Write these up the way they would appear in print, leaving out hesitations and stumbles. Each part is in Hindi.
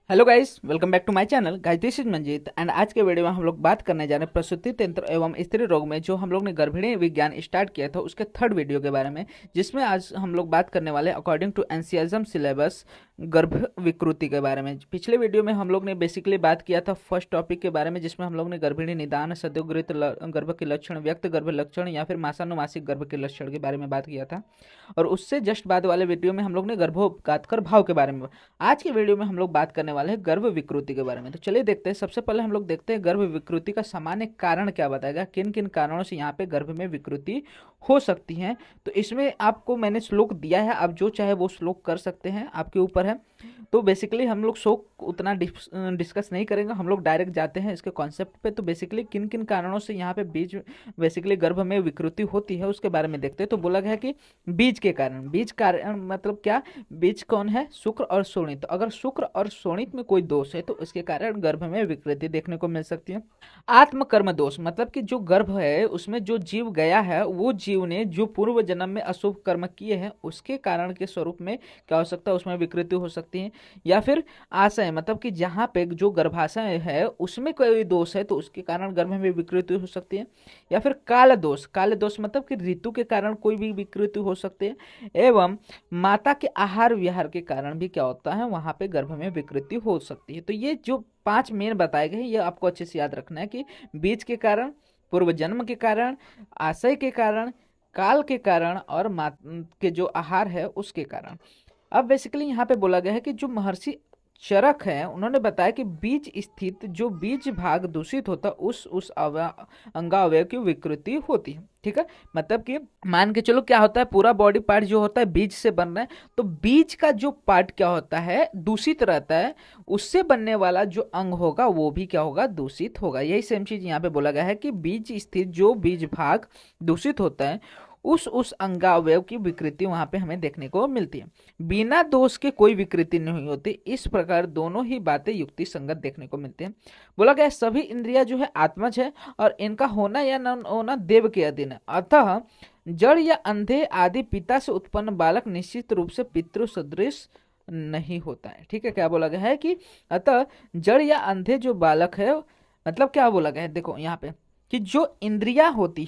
Hello guys, welcome back to my channel. Guys, this is Manjeet and आज के वीडियो में हम लोग बात करने जा रहे हैं प्रसूति तंत्र एवं स्त्री रोग में जो हम लोग ने गर्भिणी विज्ञान स्टार्ट किया था उसके थर्ड वीडियो के बारे में, जिसमें आज हम लोग बात करने वाले अकॉर्डिंग टू एनसीएसएम सिलेबस गर्भ विकृति के बारे में। पिछले वीडियो में हम लोग ने बेसिकली बात किया था फर्स्ट टॉपिक के बारे में, जिसमें हम लोग ने गर्भिणी निदान, सद्योगृत गर्भ के लक्षण, व्यक्त गर्भ लक्षण या फिर मासानुमासिक गर्भ के लक्षण के बारे में बात किया था। और उससे जस्ट बाद वाले वीडियो में हम लोग ने गर्भोपघात कर भाव के बारे में। आज के वीडियो में हम लोग बात करने वाले हैं गर्भ विकृति के बारे में। तो चलिए देखते हैं। सबसे पहले हम लोग देखते हैं गर्भ विकृति का सामान्य कारण क्या बताएगा, किन किन कारणों से यहाँ पे गर्भ में विकृति हो सकती है। तो इसमें आपको मैंने श्लोक दिया है, आप जो चाहे वो श्लोक कर सकते हैं, आपके ऊपर है। तो बेसिकली हम लोग श्लोक उतना डिस्कस नहीं करेंगे, हम लोग डायरेक्ट जाते हैं इसके कॉन्सेप्ट पे। तो बेसिकली किन किन कारणों से यहाँ पे बीज बेसिकली गर्भ में विकृति होती है उसके बारे में देखते हैं। तो बोला गया है कि बीज के कारण। बीज कारण मतलब क्या? बीज कौन है? शुक्र और शोणित। तो अगर शुक्र और शोणित में कोई दोष है तो इसके कारण गर्भ में विकृति देखने को मिल सकती है। आत्मकर्म दोष मतलब कि जो गर्भ है उसमें जो जीव गया है, वो जीव ने जो पूर्व जन्म में अशुभ कर्म किए हैं उसके कारण के स्वरूप में क्या हो सकता है, उसमें विकृति हो सकती है। या फिर आशय मतलब कि जहाँ पे जो गर्भाशय है उसमें कोई दोष है तो उसके कारण गर्भ में विकृति हो सकती है। या फिर काल दोष। काल दोष मतलब कि ऋतु के कारण कोई भी विकृति हो सकती है। एवं माता के आहार विहार के कारण भी क्या होता है, वहां पे गर्भ में विकृति हो सकती है। तो ये जो 5 मेन बताए गए हैं ये आपको अच्छे से याद रखना है कि बीज के कारण, पूर्व जन्म के कारण, आशय के कारण, काल के कारण और मात के जो आहार है उसके कारण। अब बेसिकली यहाँ पे बोला गया है कि जो महर्षि चरक है उन्होंने बताया कि बीज स्थित जो बीज भाग दूषित होता है उस अंगावयव की विकृति होती है। ठीक है, मतलब कि मान के चलो क्या होता है, पूरा बॉडी पार्ट जो होता है बीज से बन रहा है, तो बीज का जो पार्ट क्या होता है, दूषित रहता है। उससे बनने वाला जो अंग होगा वो भी क्या होगा, दूषित होगा। यही सेम चीज यहाँ पे बोला गया है कि बीज स्थित जो बीज भाग दूषित होता है उस अंगावयव की विकृति वहां पे हमें देखने को मिलती है। बिना दोष के कोई विकृति नहीं होती। इस प्रकार दोनों ही बातें युक्ति संगत देखने को मिलती हैं। बोला गया सभी इंद्रिया जो है आत्मज है और इनका होना या न होना देव के अधीन है। अतः जड़ या अंधे आदि पिता से उत्पन्न बालक निश्चित रूप से पितृ सदृश नहीं होता है। ठीक है, क्या बोला गया है कि अतः जड़ या अंधे जो बालक है, मतलब क्या बोला गया है, देखो यहाँ पे कि जो इंद्रिया होती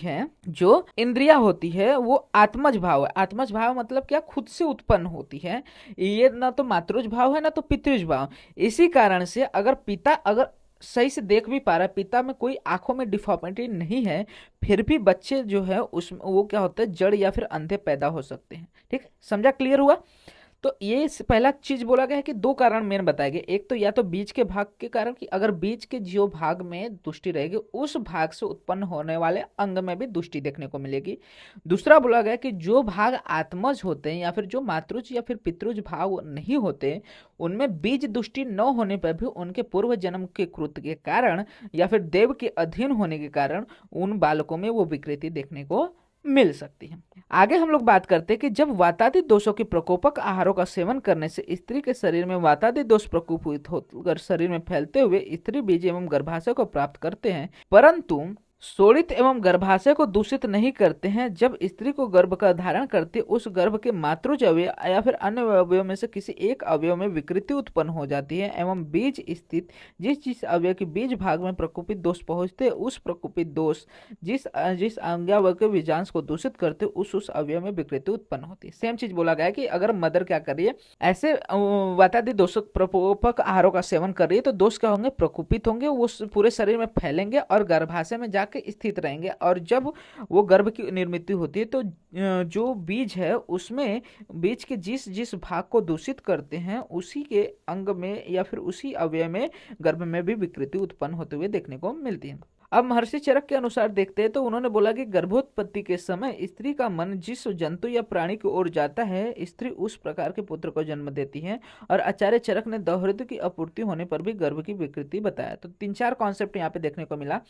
है वो आत्मज भाव है। आत्मज भाव मतलब क्या? खुद से उत्पन्न होती है। ये ना तो मातृज भाव है ना तो पितृज भाव। इसी कारण से अगर पिता अगर सही से देख भी पा रहा है, पिता में कोई आंखों में डिफॉर्मिटी नहीं है, फिर भी बच्चे जो है उस वो क्या होता है, जड़ या फिर अंधे पैदा हो सकते हैं। ठीक, समझा? क्लियर हुआ? तो ये पहला चीज बोला गया है कि 2 कारण मेन बताए गए। एक तो या तो बीज के भाग के कारण कि अगर बीज के जो भाग में दुष्टि रहेगी उस भाग से उत्पन्न होने वाले अंग में भी दुष्टि देखने को मिलेगी। दूसरा बोला गया कि जो भाग आत्मज होते हैं या फिर जो मातृज या फिर पितृज भाग नहीं होते, उनमें बीज दुष्टि न होने पर भी उनके पूर्व जन्म के कृत्य के कारण या फिर देव के अधीन होने के कारण उन बालकों में वो विकृति देखने को मिल सकती है। आगे हम लोग बात करते हैं कि जब वातादि दोषों के प्रकोपक आहारों का सेवन करने से स्त्री के शरीर में वातादि दोष प्रकोपित होकर शरीर में फैलते हुए स्त्री बीज एवं गर्भाशय को प्राप्त करते हैं, परंतु शोणित एवं गर्भाशय को दूषित नहीं करते हैं। जब स्त्री को गर्भ का धारण करते उस गर्भ के मातृज अवयव या फिर अन्य अवयव में से किसी एक अवयव में विकृति उत्पन्न हो जाती है एवं बीज स्थित जिस जिस अवयव के बीज भाग में प्रकोपित दोष पहुंचते उस प्रकोपित दोष जिस जिस अंगावयव के बीजांश को दूषित करते उस अवयव में विकृति उत्पन्न होती है। सेम चीज बोला गया है कि अगर मदर क्या कर रही है, ऐसे वातादि दोषक प्रकोपक आहारों का सेवन कर रही है तो दोष क्या होंगे, प्रकोपित होंगे, वो पूरे शरीर में फैलेंगे और गर्भाशय में जाकर स्थित रहेंगे। और जब वो गर्भ की निर्मित होती है तो जो बीज है उसमें बीज के जिस जिस भाग को दूषित करते हैं उसी के अंग में या फिर उसी अवयव में गर्भ में भी विकृति उत्पन्न होते हुए देखने को मिलती है। अब महर्षि चरक के अनुसार देखते हैं तो उन्होंने बोला कि गर्भोत्पत्ति के समय स्त्री का मन जिस जंतु या प्राणी की ओर जाता है स्त्री उस प्रकार के पुत्र को जन्म देती है। और आचार्य चरक ने दौहित्र की अपूर्ति होने पर भी गर्भ की विकृति बताया। तो 3-4 कॉन्सेप्ट यहाँ पे देखने को मिला।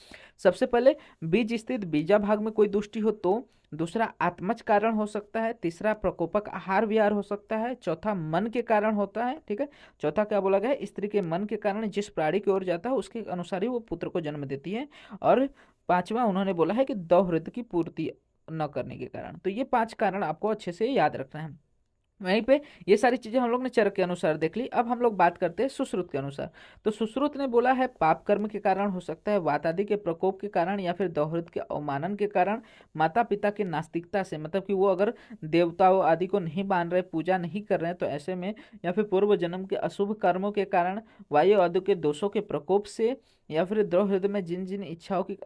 सबसे पहले बीज स्थित बीजा भाग में कोई दुष्टि हो तो, दूसरा आत्मज कारण हो सकता है, तीसरा प्रकोपक आहार विहार हो सकता है, चौथा मन के कारण होता है। ठीक है, चौथा क्या बोला गया है, स्त्री के मन के कारण जिस प्राणी की ओर जाता है उसके अनुसार ही वो पुत्र को जन्म देती है। और 5वां उन्होंने बोला है कि दौहित्र की पूर्ति न करने के कारण। तो ये 5 कारण आपको अच्छे से याद रखना है। वहीं पे ये सारी चीजें हम लोग ने चरक के अनुसार देख ली। अब हम लोग बात करते हैं सुश्रुत के अनुसार। तो सुश्रुत ने बोला है पाप कर्म के कारण हो सकता है, वात आदि के प्रकोप के कारण, या फिर दोहृत के अवमानन के कारण, माता पिता की नास्तिकता से, मतलब कि वो अगर देवताओं आदि को नहीं मान रहे, पूजा नहीं कर रहे हैं, तो ऐसे में, या फिर पूर्व जन्म के अशुभ कर्मों के कारण, वायु आदि के दोषों के प्रकोप से, या फिर द्रौहिद में जिन जिन इच्छाओं की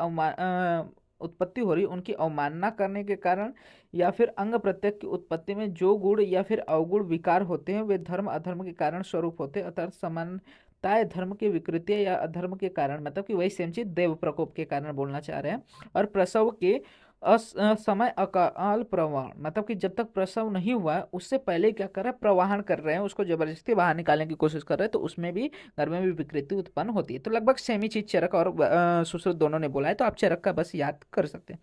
उत्पत्ति हो रही उनकी अवमानना करने के कारण, या फिर अंग प्रत्यंग की उत्पत्ति में जो गुण या फिर अवगुण विकार होते हैं वे धर्म अधर्म के कारण स्वरूप होते हैं, अर्थात समानताएं धर्म की विकृतियां या अधर्म के कारण, मतलब कि वही सेम चीज देव प्रकोप के कारण बोलना चाह रहे हैं। और प्रसव के समय अकाल प्रवाहन, मतलब कि जब तक प्रसव नहीं हुआ है उससे पहले क्या कर रहे हैं, प्रवाहन कर रहे हैं, उसको जबरदस्ती बाहर निकालने की कोशिश कर रहे हैं, तो उसमें भी घर में भी विकृति उत्पन्न होती है। तो लगभग सेम ही चीज चरक और सुश्रुत दोनों ने बोला है, तो आप चरक का बस याद कर सकते हैं।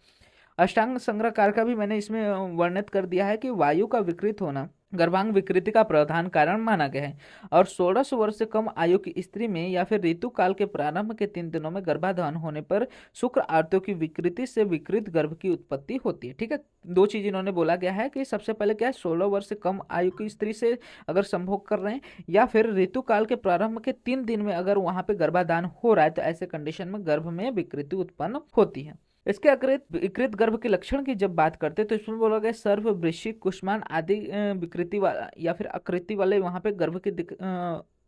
अष्टांग संग्रहकार का भी मैंने इसमें वर्णित कर दिया है कि वायु का विकृत होना गर्भांग विकृति का प्रधान कारण माना गया है। और 16 वर्ष से कम आयु की स्त्री में या फिर ऋतु काल के प्रारंभ के 3 दिनों में गर्भाधान होने पर शुक्र आर्तियों की विकृति से विकृत गर्भ की उत्पत्ति होती है। ठीक है, दो चीज इन्होंने बोला गया है कि सबसे पहले क्या है, 16 वर्ष से कम आयु की स्त्री से अगर संभोग कर रहे हैं या फिर ऋतु काल के प्रारंभ के 3 दिन में अगर वहां पे गर्भाधान हो रहा है, तो ऐसे कंडीशन में गर्भ में विकृति उत्पन्न होती है। इसके अतिरिक्त विकृत गर्भ के लक्षण की जब बात करते हैं तो इसमें बोला गया सर्व, वृश्चिक, कुष्मांड आदि विकृति वाला या फिर आकृति वाले वहां पे गर्भ की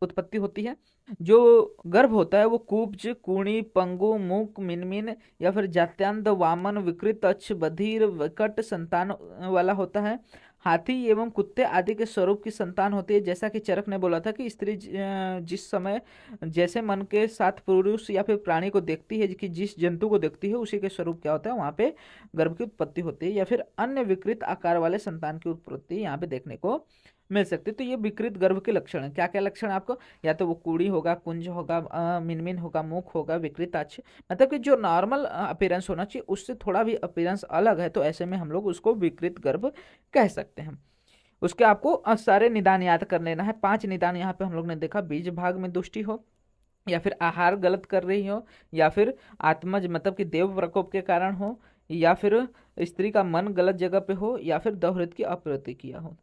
उत्पत्ति होती है। जो गर्भ होता है वो कुब्ज, कूणी, पंगु, मूक, मिनमिन या फिर जात्यांध, वामन, विकृत, अक्ष, बधिर, विकट संतान वाला होता है। हाथी एवं कुत्ते आदि के स्वरूप की संतान होती है। जैसा कि चरक ने बोला था कि स्त्री जिस समय जैसे मन के साथ पुरुष या फिर प्राणी को देखती है, कि जिस जंतु को देखती है उसी के स्वरूप क्या होता है, वहां पे गर्भ की उत्पत्ति होती है, या फिर अन्य विकृत आकार वाले संतान की उत्पत्ति यहाँ पे देखने को मिल सकती है। तो ये विकृत गर्भ के लक्षण है। क्या क्या लक्षण है आपको, या तो वो कूड़ी होगा, कुंज होगा, मिनमिन होगा, मुख होगा, विकृताक्ष, मतलब कि जो नॉर्मल अपीयरेंस होना चाहिए उससे थोड़ा भी अपीयरेंस अलग है, तो ऐसे में हम लोग उसको विकृत गर्भ कह सकते हैं। उसके आपको सारे निदान याद कर लेना है। 5 निदान यहाँ पे हम लोग ने देखा, बीज भाग में दुष्टि हो, या फिर आहार गलत कर रही हो, या फिर आत्मज मतलब कि देव प्रकोप के कारण हो, या फिर स्त्री का मन गलत जगह पे हो, या फिर दोहृत की अप्रतिक्रिया हो।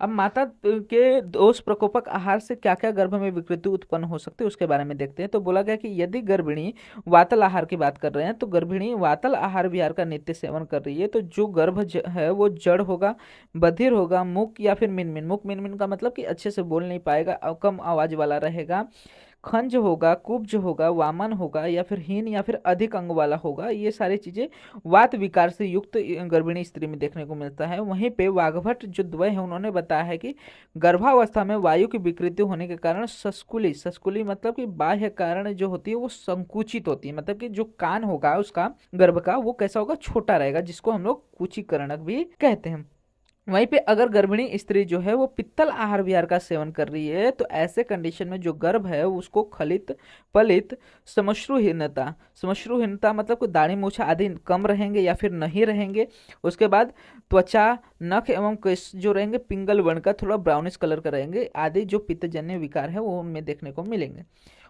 अब माता के दोष प्रकोपक आहार से क्या क्या गर्भ में विकृति उत्पन्न हो सकती है उसके बारे में देखते हैं। तो बोला गया कि यदि गर्भिणी वातल आहार की बात कर रहे हैं, तो गर्भिणी वातल आहार विहार का नित्य सेवन कर रही है, तो जो गर्भ है वो जड़ होगा, बधिर होगा, मुक या फिर मिनमिन, मुक मिनमिन का मतलब कि अच्छे से बोल नहीं पाएगा, कम आवाज वाला रहेगा, खंज होगा, कुब्ज होगा, वामन होगा, या फिर हीन या फिर अधिक अंग वाला होगा। ये सारी चीजें वात विकार से युक्त गर्भिणी स्त्री में देखने को मिलता है। वहीं पे वाघभट्ट जो द्वय है उन्होंने बताया है कि गर्भावस्था में वायु की विकृति होने के कारण सस्कुली, सस्कुली मतलब कि बाह्य कारण जो होती है वो संकुचित होती है, मतलब कि जो कान होगा उसका गर्भ का वो कैसा होगा, छोटा रहेगा, जिसको हम लोग कुचीकरणक भी कहते हैं। वहीं पे अगर गर्भिणी स्त्री जो है वो पित्तल आहार विहार का सेवन कर रही है, तो ऐसे कंडीशन में जो गर्भ है उसको खलित, पलित, समश्रुहीनता, समश्रुहीनता मतलब कि दाढ़ी मूछा आदि कम रहेंगे या फिर नहीं रहेंगे। उसके बाद त्वचा, नख एवं केश जो रहेंगे पिंगल वर्ण का, थोड़ा ब्राउनिश कलर का रहेंगे, आदि जो पित्तजन्य विकार है वो उनमें देखने को मिलेंगे।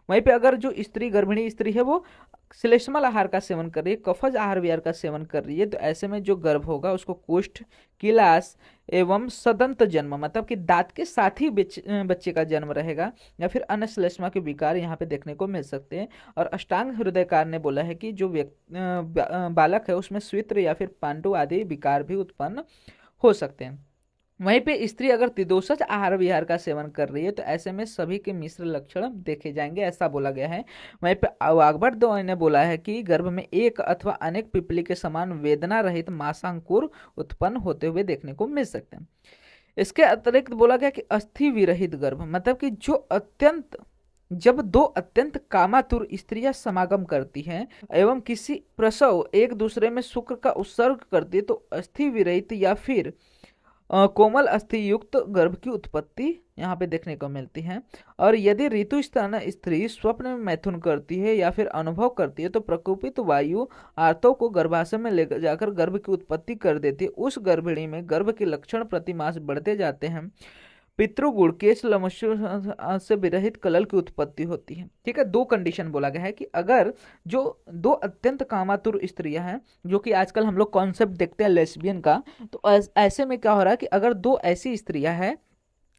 वहीं पे अगर जो स्त्री गर्भिणी स्त्री है वो श्लेष्मल आहार का सेवन कर रही है, कफज आहार विहार का सेवन कर रही है, तो ऐसे में जो गर्भ होगा उसको कुष्ठ, किलास एवं सदंत जन्म मतलब कि दांत के साथ ही बच्चे का जन्म रहेगा, या फिर अन्य श्लेष्मा के विकार यहाँ पे देखने को मिल सकते हैं। और अष्टांग हृदयकार ने बोला है कि जो बालक है उसमें स्वित्र या फिर पांडु आदि विकार भी उत्पन्न हो सकते हैं। वहीं पे स्त्री अगर त्रिदोषज आहार विहार का सेवन कर रही है, तो ऐसे में सभी के मिश्र लक्षण देखे जाएंगे, ऐसा बोला गया है। वहीं पे वाग्भट द्वय ने बोला है कि गर्भ में एक अथवा अनेक पिपली के समान वेदना रहित मांसांकुर उत्पन्न होते हुए देखने को मिल सकते हैं। इसके अतिरिक्त बोला गया कि अस्थि विरहित गर्भ मतलब कि जब दो अत्यंत कामातुर स्त्रियां समागम करती हैं एवं किसी प्रसव एक दूसरे में शुक्र का उत्सर्ग करती है, तो अस्थि विरहित या फिर कोमल अस्थि युक्त गर्भ की उत्पत्ति यहाँ पे देखने को मिलती है। और यदि ऋतु स्तन स्त्री स्वप्न में मैथुन करती है या फिर अनुभव करती है, तो प्रकोपित वायु आर्तों को गर्भाशय में ले जाकर गर्भ की उत्पत्ति कर देती है। उस गर्भिणी में गर्भ के लक्षण प्रतिमास बढ़ते जाते हैं। पितृगुण केश लमशु से विरहित कलल की उत्पत्ति होती है। ठीक है, दो कंडीशन बोला गया है कि अगर जो दो अत्यंत कामातुर स्त्रियां हैं, जो कि आजकल हम लोग कॉन्सेप्ट देखते हैं लेस्बियन का, तो ऐसे में क्या हो रहा है कि अगर दो ऐसी स्त्रियां हैं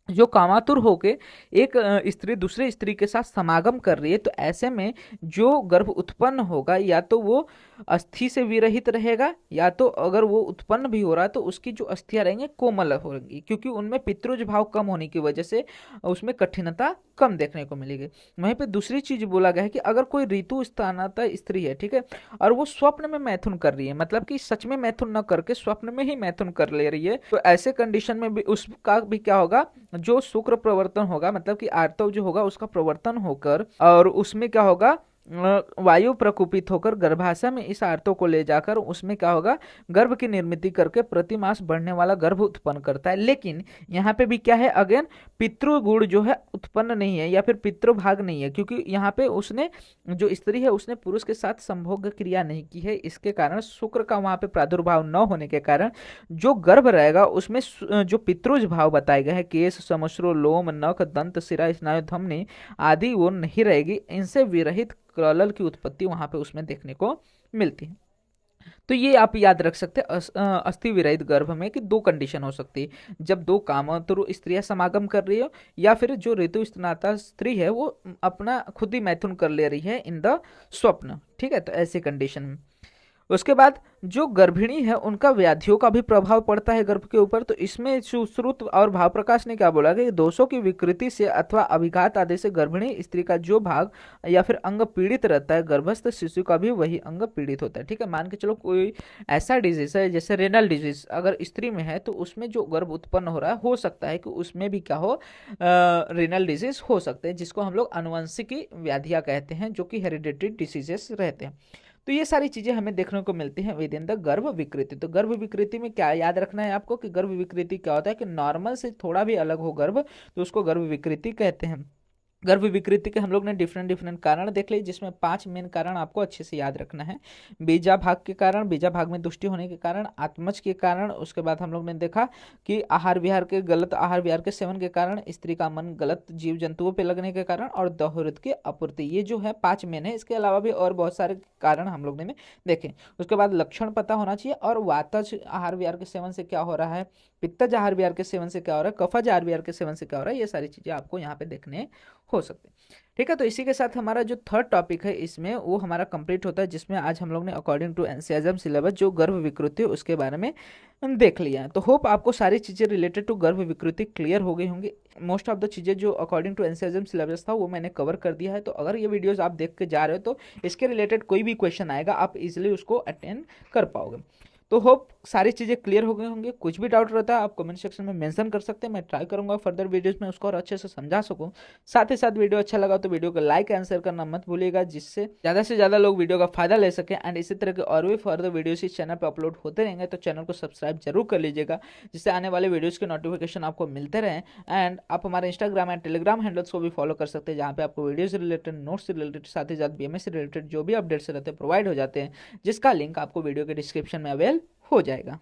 जो कामातुर होके एक स्त्री दूसरे स्त्री के साथ समागम कर रही है, तो ऐसे में जो गर्भ उत्पन्न होगा या तो वो अस्थि से विरहित रहेगा, या तो अगर वो उत्पन्न भी हो रहा है तो उसकी जो अस्थियां रहेंगी कोमल होंगी, क्योंकि उनमें पितृज भाव कम होने की वजह से उसमें कठिनता कम देखने को मिलेगी। वहीं पे दूसरी चीज बोला गया है कि अगर कोई ऋतु स्थानाता स्त्री है, ठीक है, और वो स्वप्न में मैथुन कर रही है, मतलब कि सच में मैथुन न करके स्वप्न में ही मैथुन कर ले रही है, तो ऐसे कंडीशन में भी उसका भी क्या होगा, जो शुक्र प्रवर्तन होगा, मतलब कि आर्तव जो होगा उसका प्रवर्तन होकर, और उसमें क्या होगा, वायु प्रकुपित होकर गर्भाशय में इस आर्तों को ले जाकर उसमें क्या होगा, गर्भ की निर्मित करके प्रतिमास बढ़ने वाला गर्भ उत्पन्न करता है। लेकिन यहाँ पे भी क्या है, अगेन पितृगुण जो है उत्पन्न नहीं है या फिर पितृभाग नहीं है, क्योंकि यहाँ पे उसने जो स्त्री है उसने पुरुष के साथ संभोग क्रिया नहीं की है, इसके कारण शुक्र का वहां पे प्रादुर्भाव न होने के कारण जो गर्भ रहेगा उसमें जो पितृज भाव बताए गए हैं, केश समश्रु लोम नख दंत सिरा स्नायु धमनी आदि, वो नहीं रहेगी। इनसे विरहित कलल की उत्पत्ति वहां पे उसमें देखने को मिलती है। तो ये आप याद रख सकते हैं अस्थि विरहित गर्भ में कि दो कंडीशन हो सकती है, जब दो कामातुर स्त्रियां समागम कर रही हो, या फिर जो ऋतु स्नाता स्त्री है वो अपना खुद ही मैथुन कर ले रही है इन द स्वप्न। ठीक है, तो ऐसी कंडीशन में उसके बाद जो गर्भिणी है उनका व्याधियों का भी प्रभाव पड़ता है गर्भ के ऊपर। तो इसमें सुश्रुत और भाव प्रकाश ने क्या बोला कि दोषों की विकृति से अथवा अभिघात आदि से गर्भिणी स्त्री का जो भाग या फिर अंग पीड़ित रहता है, गर्भस्थ शिशु का भी वही अंग पीड़ित होता है। ठीक है, मान के चलो कोई ऐसा डिजीज है जैसे रेनल डिजीज अगर स्त्री में है, तो उसमें जो गर्भ उत्पन्न हो रहा है हो सकता है कि उसमें भी क्या हो, रेनल डिजीज हो सकते हैं, जिसको हम लोग आनुवंशिकी व्याधियां कहते हैं, जो कि हेरिडेटरी डिसीजेस रहते हैं। तो ये सारी चीजें हमें देखने को मिलती हैं विद इन द गर्भ विकृति। तो गर्भ विकृति में क्या याद रखना है आपको कि गर्भ विकृति क्या होता है कि नॉर्मल से थोड़ा भी अलग हो गर्भ, तो उसको गर्भ विकृति कहते हैं। गर्भ विकृति के हम लोग ने डिफरेंट डिफरेंट कारण देख लिए, जिसमें 5 मेन कारण आपको अच्छे से याद रखना है। बीजा भाग के कारण, बीजा भाग में दुष्टि होने के कारण, आत्मज के कारण, उसके बाद हम लोग ने देखा कि आहार विहार के गलत आहार विहार के सेवन के कारण, स्त्री का मन गलत जीव जंतुओं पे लगने के कारण, और दोहृत की आपूर्ति। ये जो है 5 मेन है, इसके अलावा भी और बहुत सारे कारण हम लोग ने देखे। उसके बाद लक्षण पता होना चाहिए, और वातज आहार विहार के सेवन से क्या हो रहा है, पित्तज आहार विहार के सेवन से क्या हो रहा है, कफज आहार विहार के सेवन से क्या हो रहा है, ये सारी चीजें आपको यहाँ पे देखने हो सकते हैं। ठीक है, तो इसी के साथ हमारा जो थर्ड टॉपिक है इसमें वो हमारा कंप्लीट होता है, जिसमें आज हम लोग ने अकॉर्डिंग टू एनसीईआरटी सिलेबस जो गर्भ विकृति उसके बारे में देख लिया है। तो होप आपको सारी चीज़ें रिलेटेड टू गर्भ विकृति क्लियर हो गई होंगी। मोस्ट ऑफ द चीज़ें जो अकॉर्डिंग टू एनसीईआरटी सिलेबस था वो मैंने कवर कर दिया है। तो अगर ये वीडियोस आप देख के जा रहे हो तो इसके रिलेटेड कोई भी क्वेश्चन आएगा आप इजिली उसको अटेंड कर पाओगे। तो होप सारी चीज़ें क्लियर हो गई होंगी। कुछ भी डाउट रहता है आप कमेंट सेक्शन में मेंशन कर सकते हैं, मैं ट्राई करूंगा फर्दर वीडियोस में उसको और अच्छे से समझा सकूं। साथ ही साथ वीडियो अच्छा लगा तो वीडियो को लाइक एंड शेयर करना मत भूलिएगा, जिससे ज़्यादा से ज़्यादा लोग वीडियो का फायदा ले सकें। एंड इसी तरह के और भी फर्दर वीडियोस इस चैनल पर अपलोड होते रहेंगे, तो चैनल को सब्सक्राइब जरूर कर लीजिएगा, जिससे आने वाले वीडियोज़ के नोटिफिकेशन आपको मिलते रहें। एंड आप हमारे इंस्टाग्राम एंड टेलीग्राम हैंडल्स को भी फॉलो कर सकते हैं, जहाँ पे आपको वीडियो से रिलेटेड, नोट्स से रिलेटेड, साथ ही साथ बीएमएस से रिलेटेड जो भी अपडेट्स रहते हैं प्रोवाइड हो जाते हैं, जिसका लिंक आपको वीडियो के डिस्क्रिप्शन में अवेल हो जाएगा।